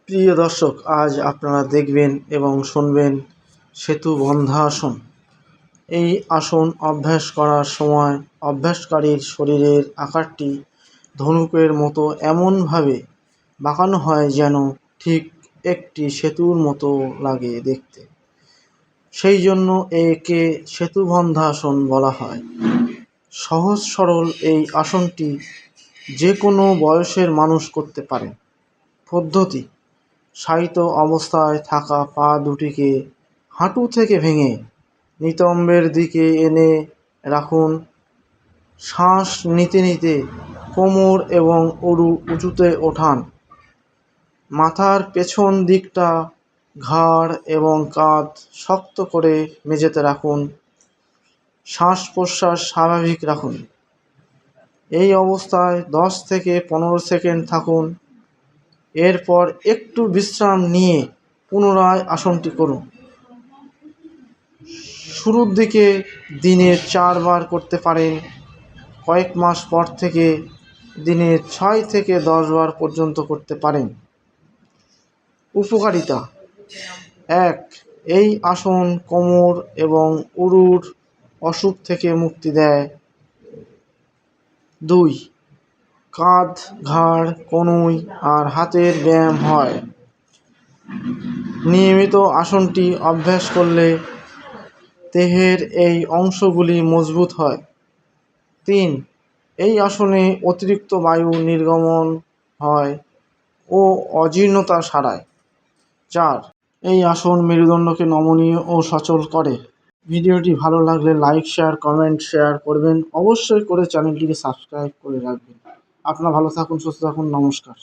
প্রিয় দর্শক, আজ আপনারা দেখবেন এবং শুনবেন সেতু বন্ধাসন। এই আসন অভ্যাস করার সময় অভ্যাসকারীর শরীরের আকারটি ধনুকের মতো এমনভাবে বাঁকানো হয় যেন ঠিক একটি সেতুর মতো লাগে দেখতে। সেই জন্য একে সেতুবন্ধাসন বলা হয়। সহজ সরল এই আসনটি যে কোনো বয়সের মানুষ করতে পারে। পদ্ধতি: শায়িত অবস্থায় থাকা পা দুটিকে হাঁটু থেকে ভেঙে নিতম্বের দিকে এনে রাখুন। শ্বাস নিতে নিতে কোমর এবং উরু উঁচুতে ওঠান। মাথার পেছন দিকটা, ঘাড় এবং কাঁধ শক্ত করে মেঝেতে রাখুন। শ্বাস প্রশ্বাস স্বাভাবিক রাখুন। এই অবস্থায় 10 থেকে 15 সেকেন্ড থাকুন। এরপর একটু বিশ্রাম নিয়ে পুনরায় আসনটি করুন। শুরুর দিকে দিনে 4 বার করতে পারেন। কয়েক মাস পর থেকে দিনে 6 থেকে 10 বার পর্যন্ত করতে পারেন। উপকারিতা: 1. এই আসন কোমর এবং উরুর অসুখ থেকে মুক্তি দেয়। 2. কাঁধ, ঘাড়, কনুই আর হাতের ব্যায়াম হয়। নিয়মিত আসনটি অভ্যাস করলে দেহের এই অংশগুলি মজবুত হয়। 3. এই আসনে অতিরিক্ত বায়ু নির্গমন হয় ও অজীর্ণতা সারায়। 4. এই আসন মেরুদণ্ডকে নমনীয় ও সচল করে। ভিডিওটি ভালো লাগলে লাইক, শেয়ার, কমেন্ট করবেন। অবশ্যই করে চ্যানেলটিকে সাবস্ক্রাইব করে রাখবেন। আপনারা ভালো থাকুন, সুস্থ থাকুন। নমস্কার।